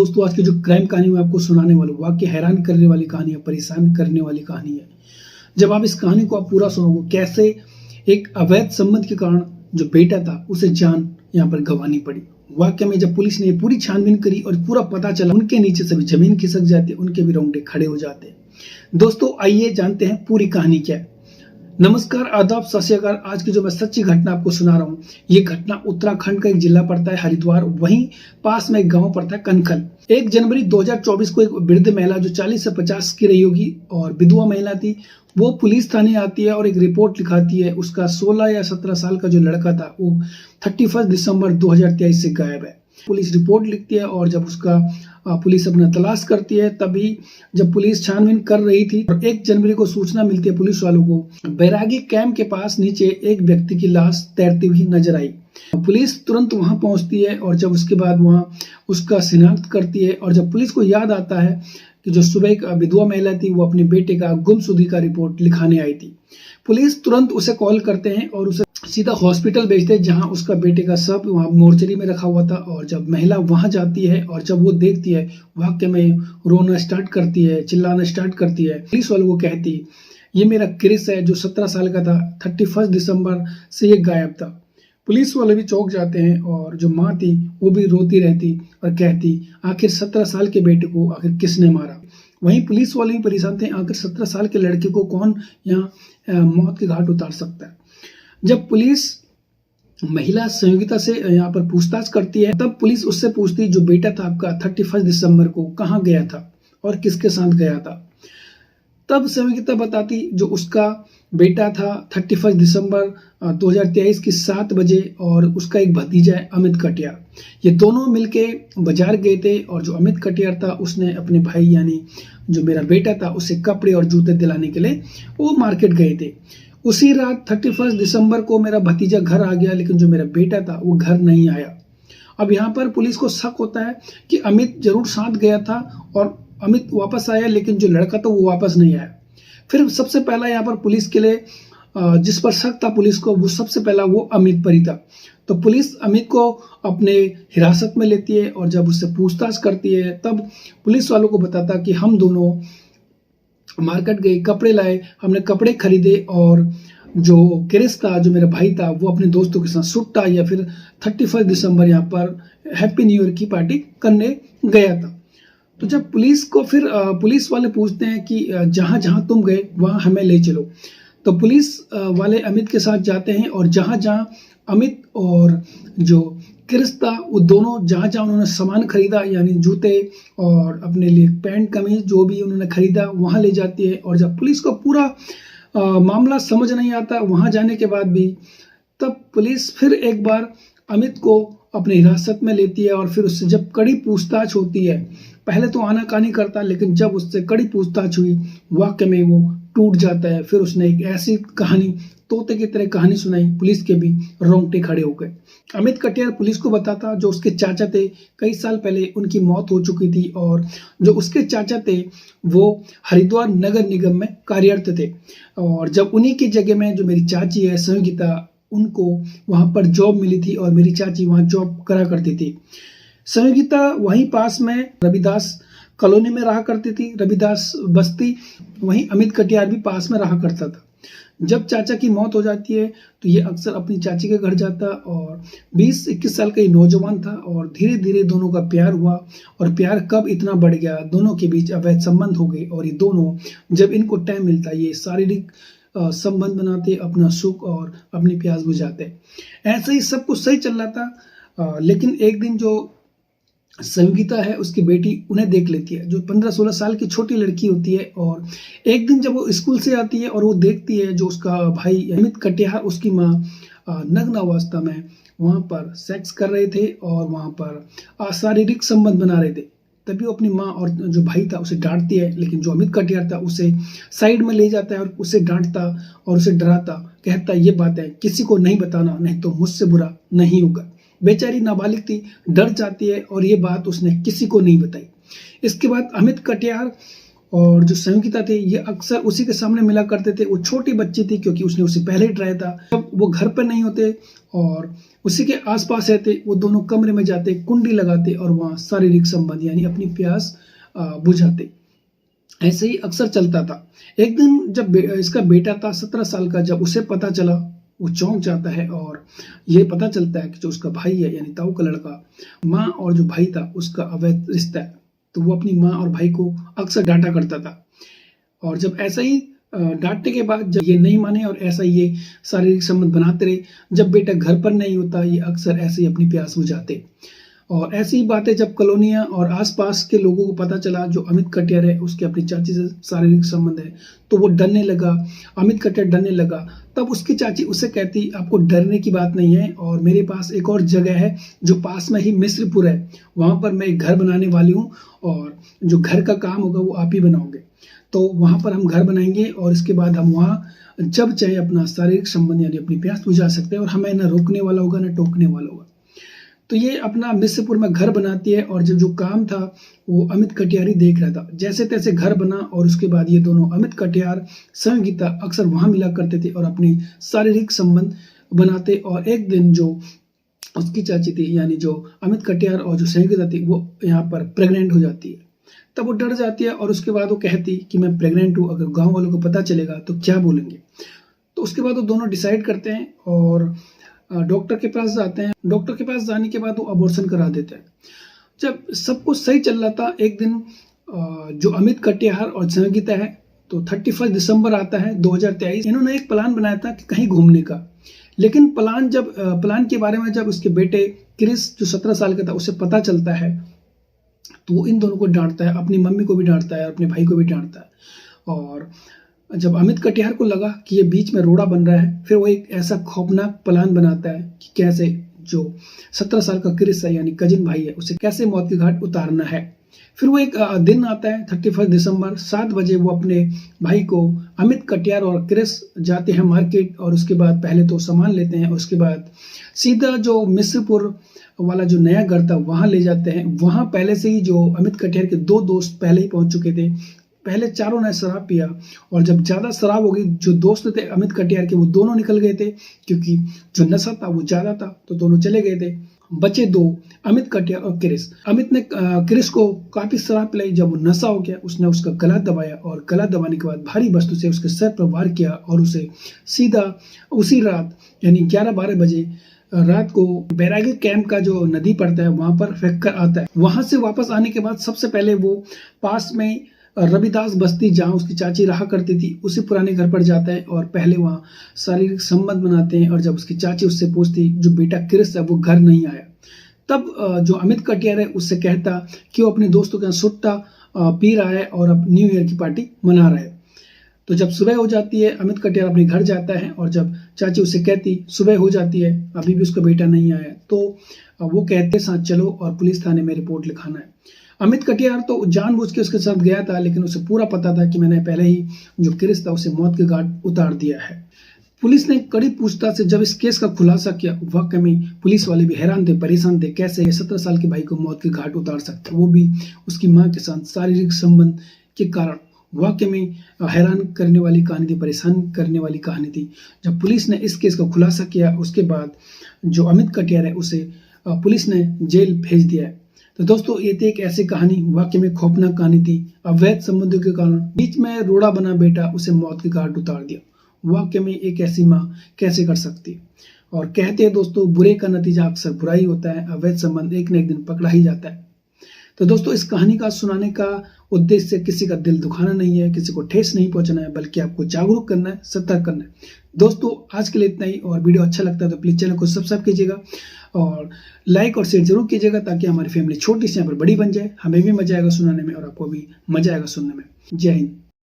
दोस्तों, आज की जो क्राइम कहानी मैं आपको सुनाने वाला हूँ, वाकई हैरान करने वाली कहानी है, परेशान करने वाली कहानी है। जब आप इस कहानी को आप पूरा सुनोगे, कैसे एक अवैध संबंध के कारण जो बेटा था उसे जान यहाँ पर गंवानी पड़ी। वाकई में जब पुलिस ने पूरी छानबीन करी और पूरा पता चला, उनके नीचे से भी जमीन खिसक जाती है, उनके भी रोंगटे खड़े हो जाते हैं। दोस्तों, आइए जानते हैं पूरी कहानी क्या है। नमस्कार, आदाब, सत श्री अकाल। आज की जो मैं सच्ची घटना आपको सुना रहा हूँ, ये घटना उत्तराखंड का एक जिला पड़ता है हरिद्वार, वहीं पास में एक गांव पड़ता है कनखल। 1 जनवरी 2024 को एक वृद्ध महिला जो 40 से 50 की रही होगी और विधवा महिला थी, वो पुलिस थाने आती है और एक रिपोर्ट लिखाती है। उसका 16 या 17 साल का जो लड़का था वो 31 दिसंबर 2023 से गायब है। पुलिस रिपोर्ट लिखती है और जब उसका पुलिस अपना तलाश करती है, तभी जब पुलिस छानबीन कर रही थी और 1 जनवरी को सूचना मिलती है पुलिस वालों को, बैरागी कैंप के पास नीचे एक व्यक्ति की लाश तैरती हुई नजर आई। पुलिस तुरंत वहां पहुंचती है और जब उसके बाद वहां उसका शिनाख्त करती है और जब पुलिस को याद आता है कि जो सुबह एक विधवा महिला थी वो अपने बेटे का गुमशुदगी का रिपोर्ट लिखाने आई थी, पुलिस तुरंत उसे कॉल करते हैं और उसे सीधा हॉस्पिटल भेजते हैं, जहां उसका बेटे का शव वहां मोर्चरी में रखा हुआ था। और जब महिला वहां जाती है और जब वो देखती है, वाकई में रोना स्टार्ट करती है, चिल्लाना स्टार्ट करती है। पुलिस वालों को कहती, ये मेरा क्रिस है जो 17 साल का था, 31 दिसंबर से ये गायब था। पुलिस वाले भी चौंक जाते हैं और जो माँ थी वो भी रोती रहती और कहती, आखिर 17 साल के बेटे को आखिर किसने मारा। वहीं पुलिस वाले भी परेशान थे, आखिर 17 साल के लड़के को कौन यहाँ मौत के घाट उतार सकता है। जब पुलिस महिला संयोगिता से यहाँ पर पूछताछ करती है, तब पुलिस उससे पूछती, जो बेटा था आपका 31 दिसंबर को कहाँ गया था और किसके साथ गया था। तब संयोगिता बताती, जो उसका बेटा था 31 दिसंबर 2023 की 7 बजे और उसका एक भतीजा है अमित कटियार, ये दोनों मिलके बाजार गए थे और जो अमित कटियार था उसने अपने भाई यानी जो मेरा बेटा था उसे कपड़े और जूते दिलाने के लिए वो मार्केट गए थे। उसी रात 31 दिसंबर को मेरा भतीजा घर आ गया, लेकिन जो मेरा बेटा था वो घर नहीं आया। अब यहाँ पर पुलिस को शक होता है कि अमित जरूर साथ गया था और अमित वापस आया, लेकिन जो लड़का था वो वापस नहीं आया। फिर सबसे पहला यहाँ पर पुलिस के लिए जिस पर शक था पुलिस को, वो सबसे पहला वो अमित पर ही था। तो पुलिस अमित को अपने हिरासत में लेती है और जब उससे पूछताछ करती है, तब पुलिस वालों को बताता कि हम दोनों मार्केट गए, कपड़े लाए, हमने कपड़े खरीदे और जो क्रिस था, जो मेरा भाई था, वो अपने दोस्तों के साथ सुट्टा या फिर 31 दिसंबर यहाँ पर हैप्पी न्यू ईयर की पार्टी करने गया था। तो जब पुलिस को फिर पुलिस वाले पूछते हैं कि जहां जहां तुम गए वहां हमें ले चलो, तो पुलिस वाले अमित के साथ जाते हैं और जहां जहां अमित और जो क्रिस था वो दोनों जहां जहां उन्होंने सामान खरीदा यानी जूते और अपने लिए पैंट कमीज जो भी उन्होंने खरीदा वहां ले जाती है। और जब पुलिस को पूरा मामला समझ नहीं आता वहां जाने के बाद भी, तब पुलिस फिर एक बार अमित को अपनी हिरासत में लेती है और फिर उससे जब कड़ी पूछताछ होती है, पहले तो आनाकानी करता, लेकिन जब उससे कड़ी पूछताछ हुई, वाकई में वो टूट जाता है। फिर उसने एक ऐसी कहानी, तोते की तरह कहानी सुनाई, पुलिस के भी रोंगटे खड़े हो गए। अमित कटियार पुलिस को बताता, जो उसके चाचा थे, कई साल पहले उनकी मौत हो चुकी थी और जो उसके चाचा थे वो हरिद्वार नगर निगम में कार्यरत थे और जब उन्हीं की जगह में जो मेरी चाची है संयोगिता, उनको वहां पर जॉब मिली थी और मेरी चाची वहां जॉब करा करती थी। संयोगिता वहीं पास में रविदास कॉलोनी में रहा करती थी, रविदास बस्ती, वहीं अमित कटियार भी पास में रहा करता था। जब चाचा की मौत हो जाती है तो ये अक्सर अपनी चाची के घर जाता और 20-21 साल का ये नौजवान था और धीरे धीरे दोनों का प्यार हुआ। और प्यार कब इतना बढ़ गया, दोनों के बीच अवैध संबंध हो गए और ये दोनों जब इनको टाइम मिलता ये शारीरिक संबंध बनाते, अपना सुख और अपनी प्यास बुझाते। ऐसे ही सब कुछ सही चल रहा था, लेकिन एक दिन जो संगीता है उसकी बेटी उन्हें देख लेती है, जो 15-16 साल की छोटी लड़की होती है। और एक दिन जब वो स्कूल से आती है और वो देखती है जो उसका भाई अमित कटियार, उसकी माँ नग्न अवस्था में वहाँ पर सेक्स कर रहे थे और वहाँ पर शारीरिक संबंध बना रहे थे। तभी वो अपनी माँ और जो भाई था उसे डांटती है, लेकिन जो अमित कटियार था उसे साइड में ले जाता है और उसे डांटता और उसे डराता, कहता ये बातें किसी को नहीं बताना, नहीं तो मुझसे बुरा नहीं होगा। बेचारी नाबालिग थी, डर जाती है और ये बात उसने किसी को नहीं बताई। इसके बाद अमित कटियार और जो संयोगिता थे ये अक्सर उसी के सामने मिला करते थे। वो छोटी बच्ची थी क्योंकि उसने उसे पहले ही डराया था। जब वो घर पर नहीं होते और उसी के आसपास रहते, वो दोनों कमरे में जाते, कुंडी लगाते और वहाँ शारीरिक संबंध यानी अपनी प्यास बुझाते। ऐसे ही अक्सर चलता था। एक दिन जब इसका बेटा था 17 साल का, जब उसे पता चला, वो चौंक जाता है और ये पता चलता है कि जो उसका भाई है यानी ताऊ का लड़का, माँ और जो भाई था उसका अवैध रिश्ता है। तो वो अपनी माँ और भाई को अक्सर डांटा करता था। और जब ऐसा ही डांटने के बाद जब ये नहीं माने और ऐसा ये शारीरिक संबंध बनाते रहे, जब बेटा घर पर नहीं होता ये अक्सर ऐसे ही अपनी प्यास बुझाते। और ऐसी ही बातें जब कॉलोनियाँ और आसपास के लोगों को पता चला जो अमित कटियार है उसके अपनी चाची से शारीरिक संबंध है, तो वो डरने लगा, अमित कटियार डरने लगा। तब उसकी चाची उसे कहती, आपको डरने की बात नहीं है और मेरे पास एक और जगह है जो पास में ही मिस्रपुर है, वहाँ पर मैं एक घर बनाने वाली हूँ और जो घर का काम होगा वो आप ही बनाओगे। तो वहाँ पर हम घर बनाएंगे और इसके बाद हम वहाँ जब चाहे अपना शारीरिक संबंध यानी अपनी प्यास बुझा सकते हैं और हमें ना रोकने वाला होगा ना टोकने वाला होगा। तो ये अपना मिस्रपुर में घर बनाती है और जो काम था वो अमित कटियार ही देख रहा था। जैसे तैसे घर बना और उसके बाद ये दोनों अमित कटियार संयोगिता अक्सर वहाँ मिला करते थे और अपनी शारीरिक संबंध बनाते। और एक दिन जो उसकी चाची थी यानी जो अमित कटियार और जो संयोगिता थी वो यहाँ पर प्रेग्नेंट हो जाती है। तब वो डर जाती है और उसके बाद वो कहती कि मैं प्रेग्नेंट हूँ, अगर गाँव वालों को पता चलेगा तो क्या बोलेंगे। तो उसके बाद वो दोनों डिसाइड करते हैं और डॉक्टर के पास जाते हैं। डॉक्टर के पास जाने के बाद वो अबॉर्शन करा देते हैं। जब सब कुछ सही चल रहा था, एक दिन जो अमित कटियार और संयोगिता है, तो 31 दिसंबर आता है 2023। इन्होंने एक प्लान बनाया था कि कहीं घूमने का, लेकिन प्लान के बारे में जब उसके बेटे क्रिस जो 17 साल का था उसे पता चलता है तो वो इन दोनों को डांटता है, अपनी मम्मी को भी डांटता है, अपने भाई को भी डांटता है। और जब अमित कटियार को लगा कि ये बीच में रोड़ा बन रहा है, फिर वो एक ऐसा खौफनाक प्लान बनाता है कि कैसे जो 17 साल का क्रिस है यानी कजिन भाई है उसे कैसे मौत के घाट उतारना है। फिर वो एक दिन आता है 31 दिसंबर 7 बजे, वो अपने भाई को अमित कटियार और क्रिस जाते हैं मार्केट और उसके बाद पहले तो सामान लेते हैं, उसके बाद सीधा जो मिस्रपुर वाला जो नया घर था वहाँ ले जाते हैं। वहाँ पहले से ही जो अमित कटियार के 2 दोस्त पहले ही पहुंच चुके थे। पहले चारों ने शराब पिया और जब ज़्यादा शराब हो गई, जो दोस्त थे अमित कटियार के वो दोनों निकल गए थे क्योंकि जो नशा था वो ज़्यादा था, तो दोनों चले गए थे। बचे 2, अमित कटियार और क्रिस। अमित ने क्रिस को काफ़ी शराब पिलाई। जब वो नशा हो गया उसने उसका गला दबाया और गला दबाने के बाद भारी वस्तु से उसके सर पर वार किया और उसे सीधा उसी रात यानी 11-12 बजे रात को बैरागी कैंप का जो नदी पड़ता है वहाँ पर फेंक कर आता है। वहाँ से वापस आने के बाद सबसे पहले वो पास में रविदास बस्ती जहाँ उसकी चाची रहा करती थी उसी पुराने घर पर जाता है और पहले वहाँ शारीरिक संबंध बनाते हैं। और जब उसकी चाची उससे पूछती जो बेटा क्रिस है वो घर नहीं आया, तब जो अमित कटियार है उससे कहता कि वो अपने दोस्तों के साथ सुट्टा पी रहा है और अब न्यू ईयर की पार्टी मना रहा है। तो जब सुबह हो जाती है अमित कटियार अपने घर जाता है और जब चाची उसे कहती सुबह हो जाती है अभी भी उसका बेटा नहीं आया, तो वो कहते साथ चलो और पुलिस थाने में रिपोर्ट लिखाना है। अमित कटियार तो जानबूझ के उसके साथ गया था, लेकिन उसे पूरा पता था कि मैंने पहले ही जो क्रिस था उसे मौत के घाट उतार दिया है। पुलिस ने कड़ी पूछताछ से जब इस केस का खुलासा किया, वाकई में पुलिस वाले भी हैरान थे, परेशान थे, कैसे 17 साल के भाई को मौत के घाट उतार सकते, वो भी उसकी माँ के साथ शारीरिक संबंध के कारण। वाकई में हैरान करने वाली कहानी थी, परेशान करने वाली कहानी थी। जब पुलिस ने इस केस का खुलासा किया उसके बाद जो अमित कटियार है उसे पुलिस ने जेल भेज दिया है। तो दोस्तों ये थी एक ऐसी कहानी, वाकई में खौफनाक कहानी थी। अवैध संबंधों के कारण बीच में रोड़ा बना बेटा उसे मौत के घाट उतार दिया। वाकई में एक ऐसी माँ कैसे कर सकती है। और कहते हैं दोस्तों बुरे का नतीजा अक्सर बुरा ही होता है, अवैध संबंध एक न एक दिन पकड़ा ही जाता है। तो दोस्तों इस कहानी का सुनाने का उद्देश्य किसी का दिल दुखाना नहीं है, किसी को ठेस नहीं पहुंचाना है, बल्कि आपको जागरूक करना है, सतर्क करना है। दोस्तों आज के लिए इतना ही, और वीडियो अच्छा लगता है तो प्लीज चैनल को सब्सक्राइब कीजिएगा और लाइक और शेयर जरूर कीजिएगा ताकि हमारी फैमिली छोटी सी यहाँ पर बड़ी बन जाए। हमें भी मजा आएगा सुनाने में और आपको भी मजा आएगा सुनने में। जय हिंद।